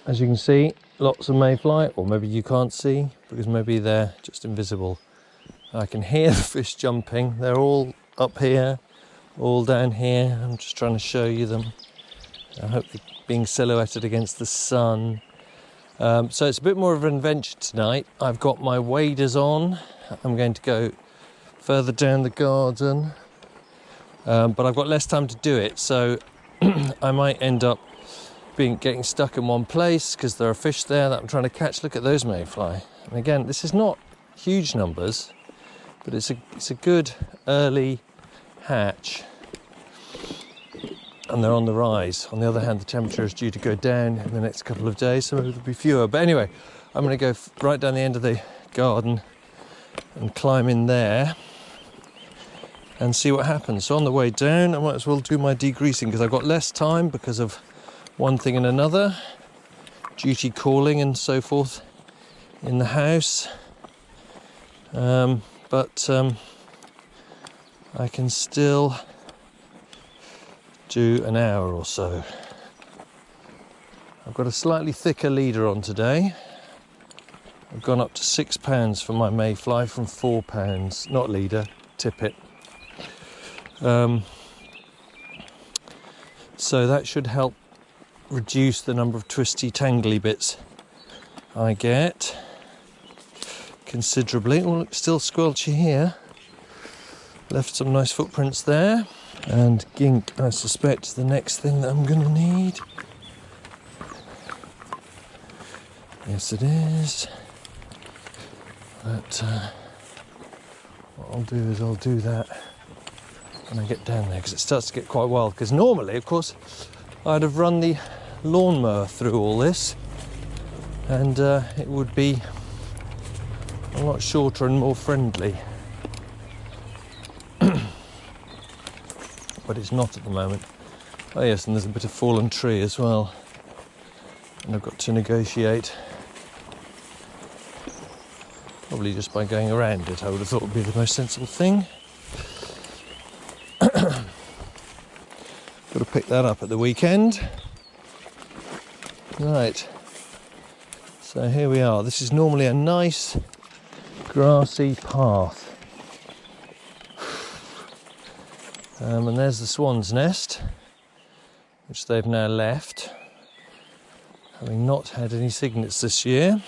As you can see, lots of mayfly, or maybe you can't see because maybe they're just invisible. I can hear the fish jumping. They're all up here, all down here. I'm just trying to show you them. I hope they're being silhouetted against the sun. So it's a bit more of an adventure tonight. I've got my waders on. I'm going to go further down the garden, but I've got less time to do it, so I might end up getting stuck in one place because there are fish there that I'm trying to catch. Look at those mayfly. And again, this is not huge numbers, but it's a good early hatch, and they're on the rise. On the other hand, the temperature is due to go down in the next couple of days, so maybe there'll be fewer. But anyway, I'm going to go right down the end of the garden and climb in there and see what happens. So on the way down, I might as well do my degreasing because I've got less time because of one thing and another, duty calling and so forth in the house. But I can still do an hour or so. I've got a slightly thicker leader on today. I've gone up to £6 for my mayfly from £4, not leader, tippet. So that should help reduce the number of twisty tangly bits I get considerably. Oh, look, still squelchy here. Left some nice footprints there. And gink, I suspect, is the next thing that I'm going to need. Yes, it is. But what I'll do is I'll do that when I get down there, because it starts to get quite wild. Because normally, of course, I'd have run the lawnmower through all this, and it would be a lot shorter and more friendly. But it's not at the moment. Oh yes, and there's a bit of fallen tree as well, and I've got to negotiate. Probably just by going around it, I would have thought would be the most sensible thing. Got to pick that up at the weekend. Right, so here we are. This is normally a nice grassy path. And there's the swan's nest, which they've now left, having not had any cygnets this year.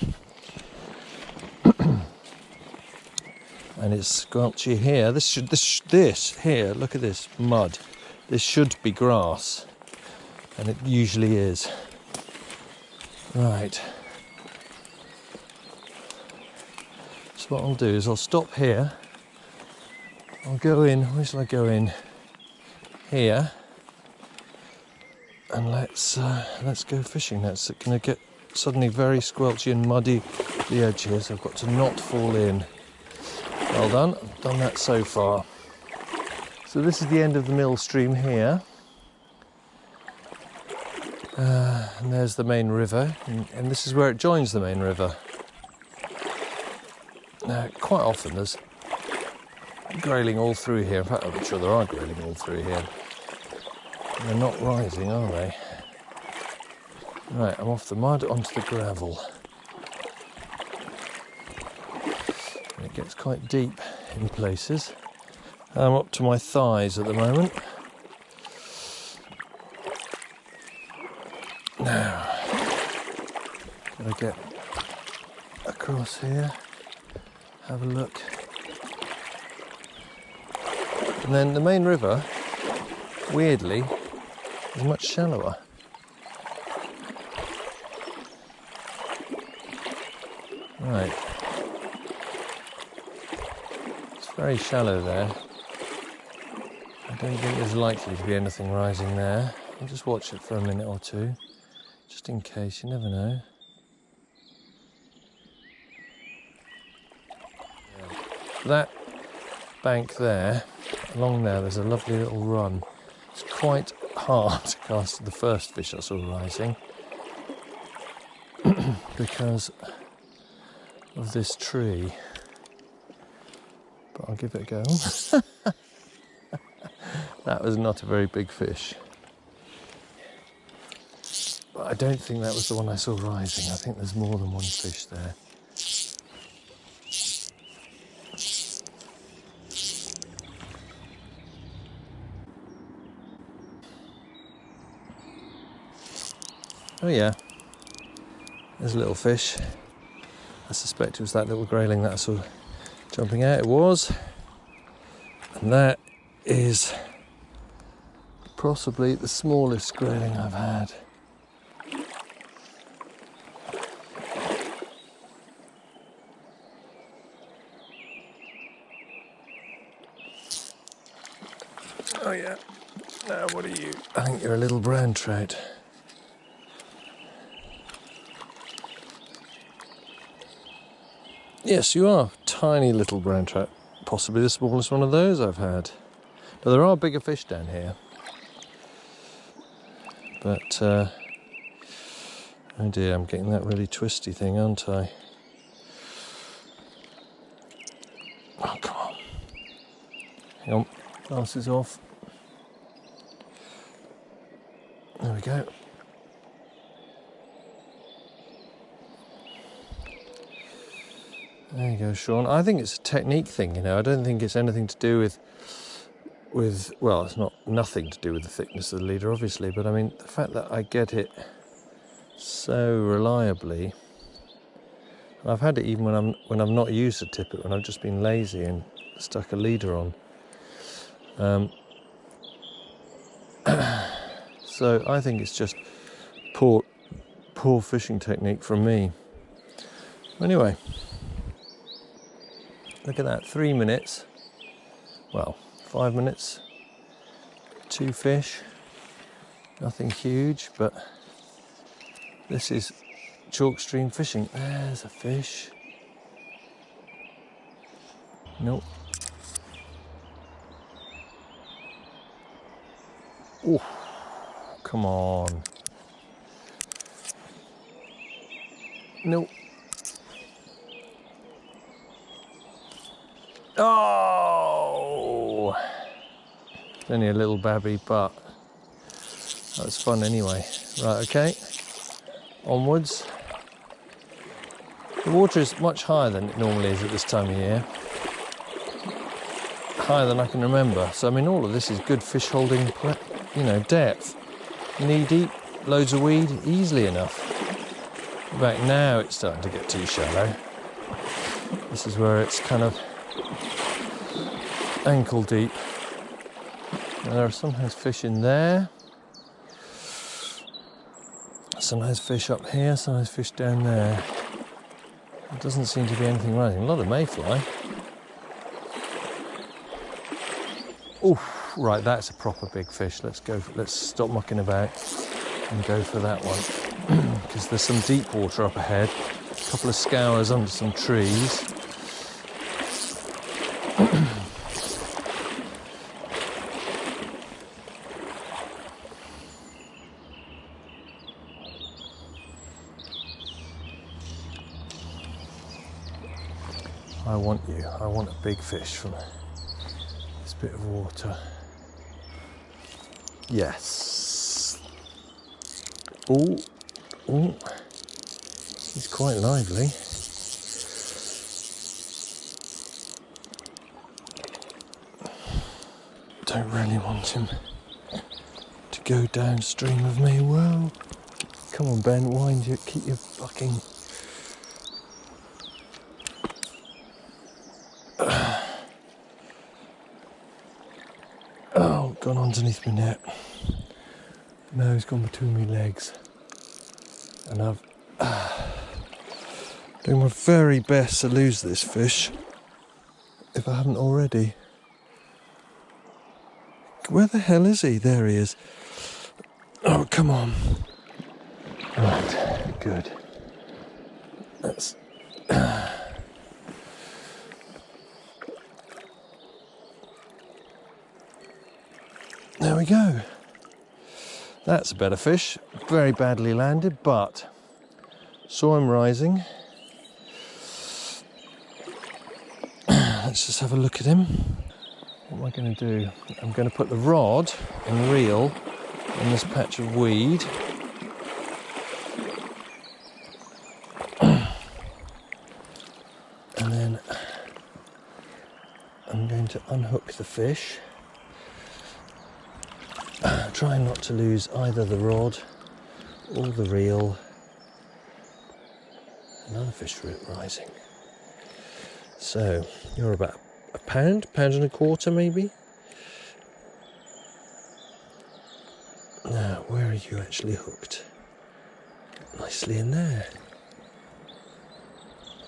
And it's squelchy here. This here, look at this mud. This should be grass, and it usually is. Right. So what I'll do is I'll stop here. I'll go in. Where shall I go in? Here. And let's go fishing. That's going to get suddenly very squelchy and muddy the edge here, so I've got to not fall in. Well done. I've done that so far. So this is the end of the mill stream here. And there's the main river, and this is where it joins the main river. Now, quite often there's grayling all through here. In fact, I'm sure there are grayling all through here. And they're not rising, are they? Right, I'm off the mud onto the gravel. And it gets quite deep in places. I'm up to my thighs at the moment. Now, gotta get across here, have a look. And then the main river, weirdly, is much shallower. Right. It's very shallow there. I don't think there's likely to be anything rising there. I'll just watch it for a minute or two, just in case, you never know. That bank there, along there's a lovely little run. It's quite hard to cast the first fish I saw rising because of this tree, but I'll give it a go. That was not a very big fish, but I don't think that was the one I saw rising. I think there's more than one fish there. Oh yeah, there's a little fish. I suspect it was that little grayling that I saw jumping out. It was. And that is possibly the smallest grayling I've had. Oh yeah. Now what are you? I think you're a little brown trout. Yes, you are. Tiny little brown trout. Possibly the smallest one of those I've had. But there are bigger fish down here. But, oh dear, I'm getting that really twisty thing, aren't I? Oh, come on. Hang on, glasses off. There we go. There you go, Sean. I think it's a technique thing, you know. I don't think it's anything to do with well, it's not nothing to do with the thickness of the leader, obviously, but I mean, the fact that I get it so reliably. And I've had it even when I've not used a tippet, when I've just been lazy and stuck a leader on. So I think it's just poor fishing technique from me. Anyway. Look at that, 3 minutes, well, 5 minutes, 2 fish, nothing huge, but this is chalk stream fishing. There's a fish. Nope. Oh, come on. Nope. Oh! It's only a little babby, but that was fun anyway. Right, okay. Onwards. The water is much higher than it normally is at this time of year. Higher than I can remember. So, I mean, all of this is good fish holding, you know, depth. Knee deep, loads of weed, easily enough. Back now it's starting to get too shallow. This is where it's kind of ankle deep. Now, there are sometimes fish in there. Sometimes fish up here, sometimes fish down there. There doesn't seem to be anything rising. A lot of mayfly. Oh, right, that's a proper big fish. Let's stop mucking about and go for that one. Because there's some deep water up ahead. A couple of scours under some trees. I want a big fish from this bit of water. Yes. Oh, he's quite lively. Don't really want him to go downstream of me. Well, come on, Ben, wind you, keep your fucking... Oh, gone underneath my net. Now he's gone between my legs. And I've doing my very best to lose this fish, if I haven't already. Where the hell is he? There he is. Oh, come on. Right, good. That's... There we go. That's a better fish. Very badly landed, but saw him rising. Let's just have a look at him. What am I going to do? I'm going to put the rod and reel in this patch of weed. I'm going to unhook the fish, trying not to lose either the rod or the reel. Another fish rising. So you're about a pound and a quarter maybe. Now, where are you actually hooked? Nicely in there.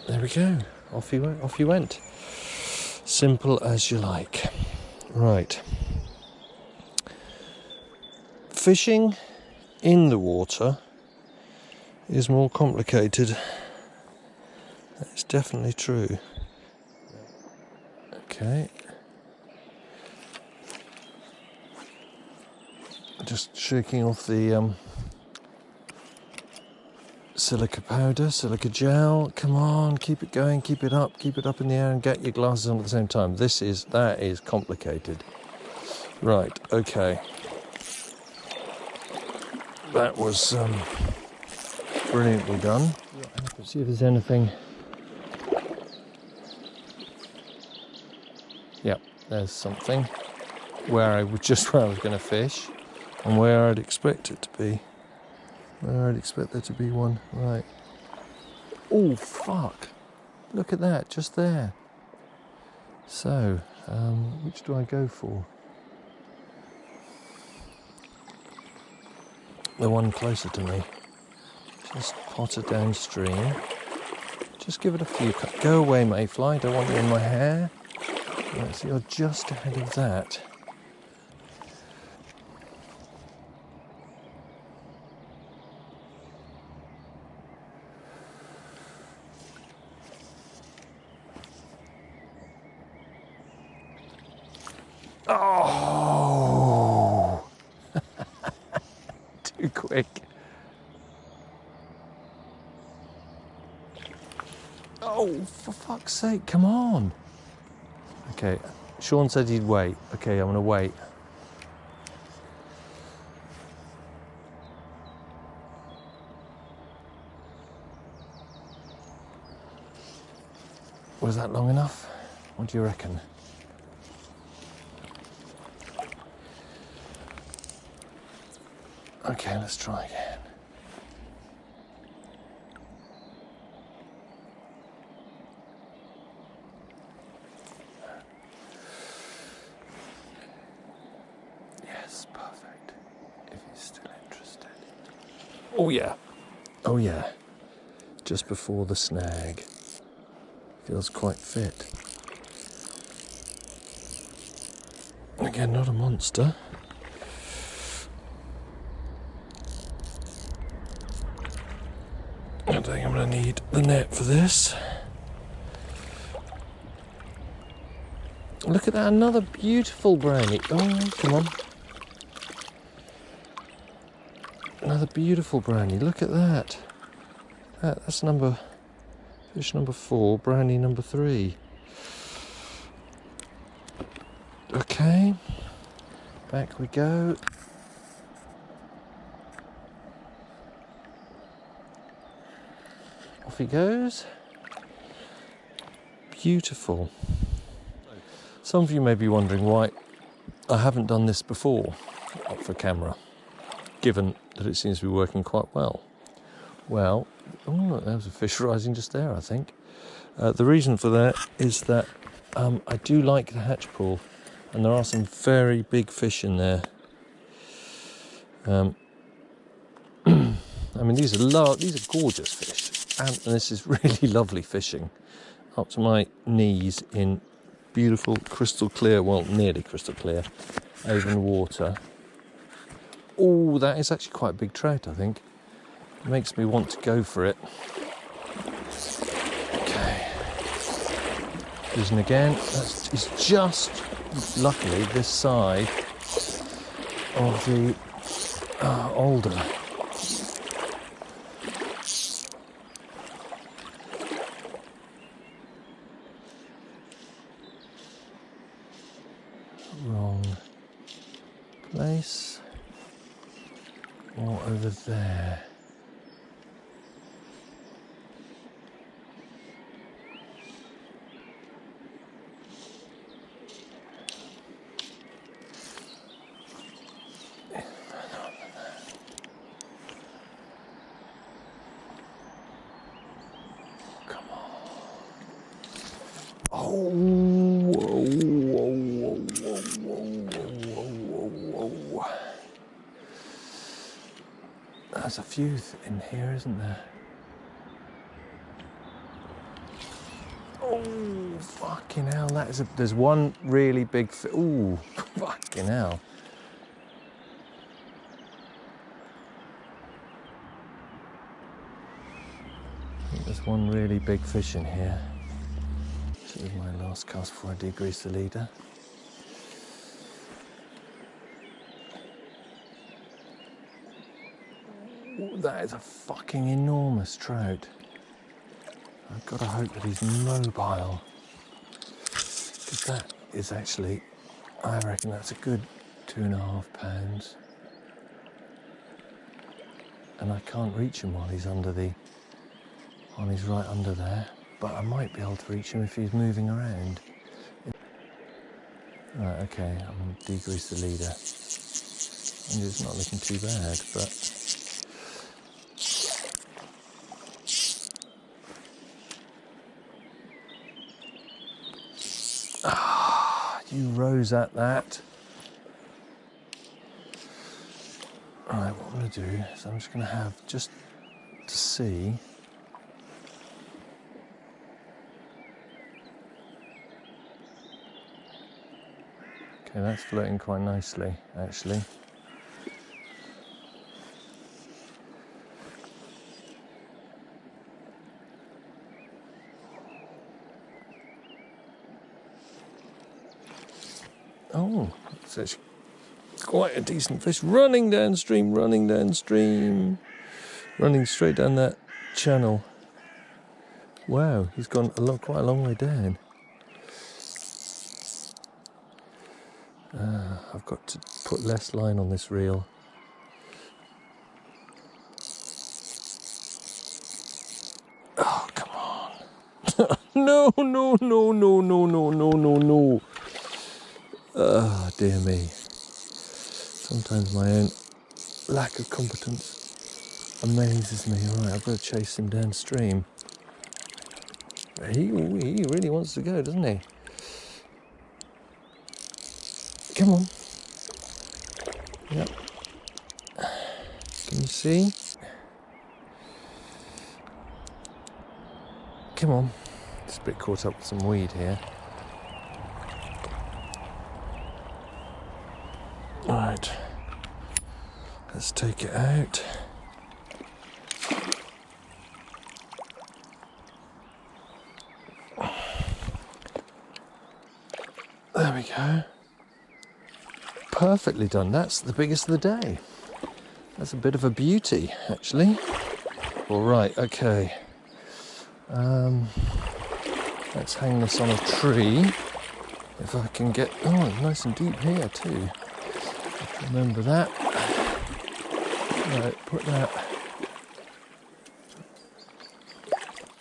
There we go. Off you went. Simple as you like. Right. Fishing in the water is more complicated. That's definitely true. Okay. Just shaking off the silica powder, silica gel. Come on, keep it going, keep it up in the air, and get your glasses on at the same time. That is complicated. Right, okay. That was brilliantly done. Let's see if there's anything. Yep, there's something where I was going to fish, and where I'd expect it to be. Where I'd expect there to be one. Right. Oh, fuck. Look at that, just there. So, which do I go for? The one closer to me. Just pot it downstream. Just give it a few cuts. Go away, mayfly. Don't want you in my hair. Right, so you're just ahead of that. Oh! Too quick. Oh, for fuck's sake, come on. Okay, Sean said he'd wait. Okay, I'm gonna wait. Was that long enough? What do you reckon? Okay, let's try again. Yes, perfect. If he's still interested. Oh yeah. Oh yeah. Just before the snag. Feels quite fit. Again, not a monster. I think I'm going to need the net for this. Look at that, another beautiful brownie. Oh, come on. Another beautiful brownie, look at that. That's fish number 4, brownie number 3. Okay, back we go. Off he goes. Beautiful. Some of you may be wondering why I haven't done this before for camera, given that it seems to be working quite well. Well, oh, there was a fish rising just there, I think. The reason for that is that I do like the hatch pool, and there are some very big fish in there. I mean, these are gorgeous fish, and this is really lovely fishing, up to my knees in beautiful crystal clear, well, nearly crystal clear, Avon water. Oh, that is actually quite a big trout, I think. It makes me want to go for it. Okay. Using again. It's just, luckily, this side of the alder. Wrong place. Or over there. Oh, whoa, whoa, whoa, whoa, whoa, whoa, whoa. There's a few in here, isn't there? Oh, fucking hell, there's one really big ooh, fucking hell. I think there's one really big fish in here. This is my last cast before I degrease the leader. Ooh, that is a fucking enormous trout. I've got to hope that he's mobile. Because that is actually, I reckon that's a good 2.5 pounds. And I can't reach him while he's while he's right under there. But I might be able to reach him if he's moving around. Right, okay, I'm going to degrease the leader. And it's not looking too bad, but... You rose at that. Alright, what I'm going to do is I'm just going to have, just to see. Okay, that's floating quite nicely, actually. Oh, it's actually quite a decent fish. Running downstream, running straight down that channel. Wow, he's gone quite a long way down. I've got to put less line on this reel. Oh, come on. No, no, no, no, no, no, no, no, no. Oh, dear me. Sometimes my own lack of competence amazes me. Right, I've got to chase him downstream. He really wants to go, doesn't he? Come on. Yep. Can you see? Come on. Just a bit caught up with some weed here. Right. Let's take it out. There we go. Perfectly done. That's the biggest of the day. That's a bit of a beauty, actually. All right, okay. Let's hang this on a tree. If I can get... Oh, it's nice and deep here too. Remember that. Right, put that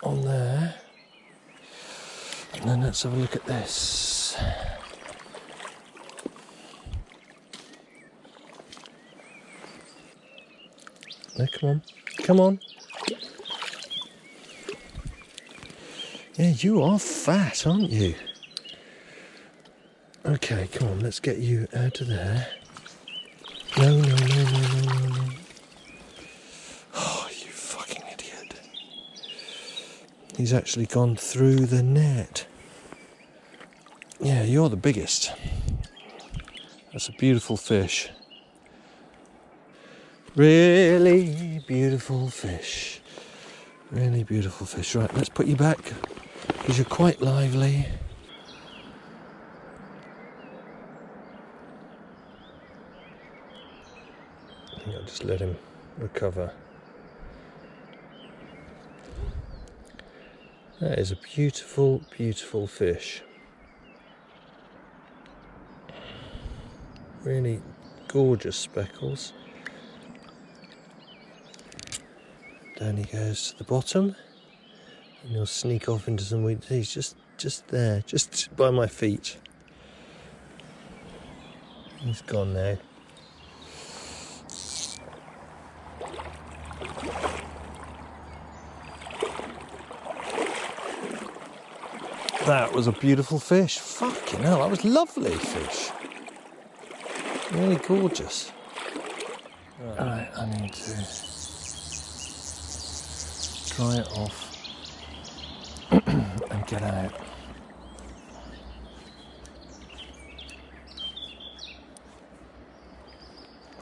on there. And then let's have a look at this. No, come on. Come on. Yeah, you are fat, aren't you? Okay, come on, let's get you out of there. No, no, no, no, no, no, no. Oh, you fucking idiot. He's actually gone through the net. Yeah, you're the biggest. That's a beautiful fish. Really beautiful fish. Really beautiful fish. Right, let's put you back because you're quite lively. I think I'll just let him recover. That is a beautiful, beautiful fish. Really gorgeous speckles. Down he goes to the bottom, and he'll sneak off into some weeds. He's just there, just by my feet. He's gone now. That was a beautiful fish. Fucking hell, that was lovely fish. Really gorgeous. Right, I need to dry it off and get out.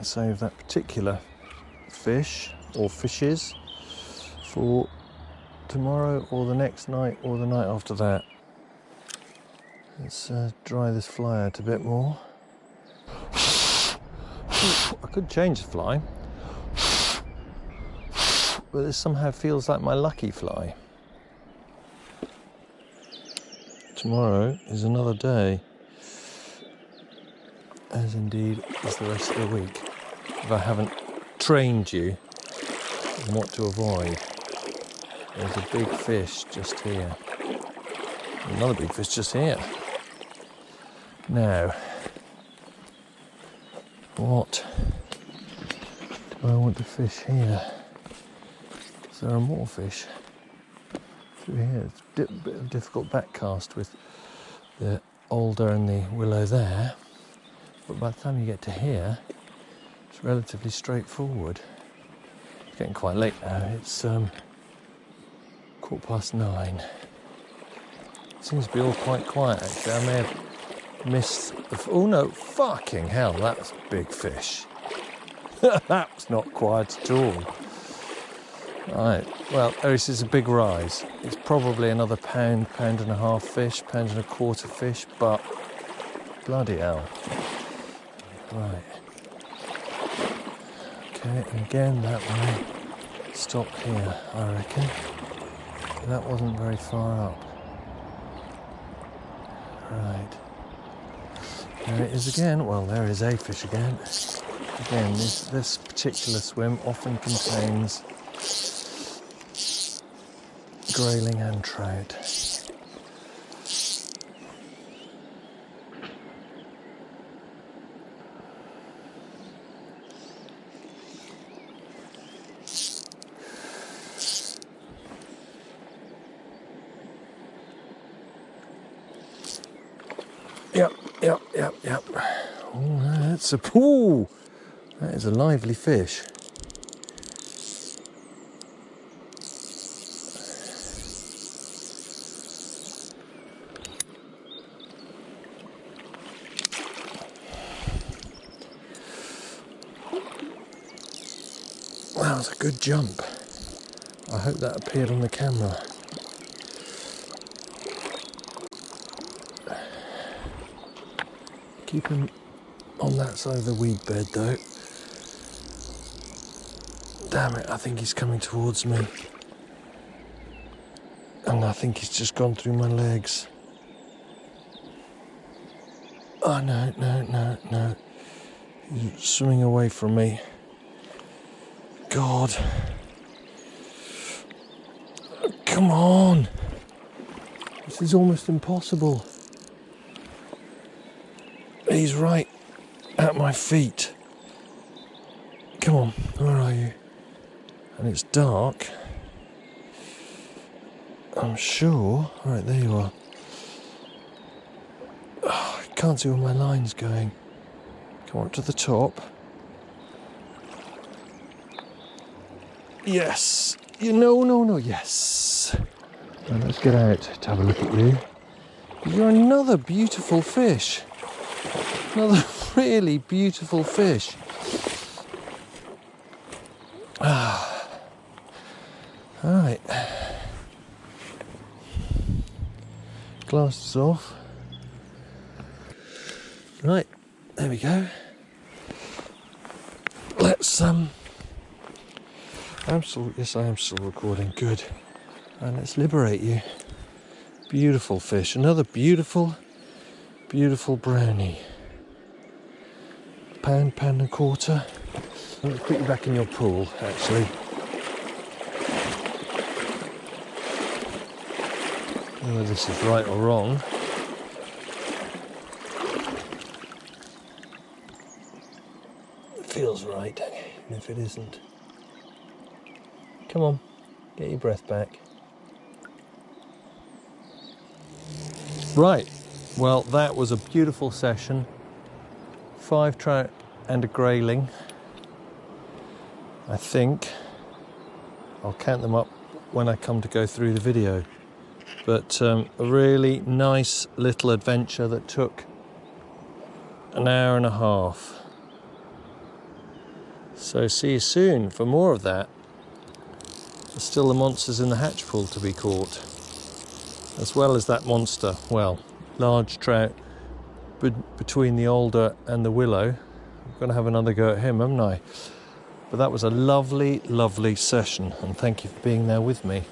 Save that particular fish or fishes for tomorrow or the next night or the night after that. Let's dry this fly out a bit more. I could change the fly, but this somehow feels like my lucky fly. Tomorrow is another day, as indeed is the rest of the week, if I haven't trained you on what to avoid. There's a big fish just here. Another big fish just here. Now, what do I want to fish here? Because there are more fish through here. It's a bit of a difficult backcast with the alder and the willow there, but by the time you get to here, it's relatively straightforward. It's getting quite late now. It's 9:15. It seems to be all quite quiet actually. I may have missed the... Oh no, fucking hell, that's a big fish. That was not quiet at all. Right, well, this is a big rise. It's probably another pound and a half fish, pound and a quarter fish, but bloody hell. Right. Okay, and again that way. Stop here, I reckon. That wasn't very far up. Right. There it is again. Well, there is a fish again. Again, this particular swim often contains grayling and trout. Yep. Oh, that is a lively fish. That was a good jump. I hope that appeared on the camera. Keep him on that side of the weed bed though. Damn it, I think he's coming towards me. And I think he's just gone through my legs. Oh no. He's swimming away from me. God. Come on. This is almost impossible. He's right at my feet. Come on, where are you? And it's dark. I'm sure. Right, there you are. Oh, I can't see where my line's going. Come on, up to the top. Yes. No, yes. Now let's get out to have a look at you. You're another beautiful fish. Another really beautiful fish. Alright. Glasses off. Right, there we go. Let's yes, I am still recording. Good. And let's liberate you. Beautiful fish. Another beautiful brownie. Pound and a quarter. Let's put you back in your pool, actually. I don't know whether this is right or wrong. It feels right, even if it isn't. Come on, get your breath back. Right, well, that was a beautiful session. 5 trout and a grayling. I think I'll count them up when I come to go through the video. But a really nice little adventure that took an hour and a half. So see you soon for more of that. There's still the monsters in the hatch pool to be caught, as well as that monster, well, large trout between the alder and the willow. I'm going to have another go at him, haven't I? But that was a lovely, lovely session, and thank you for being there with me.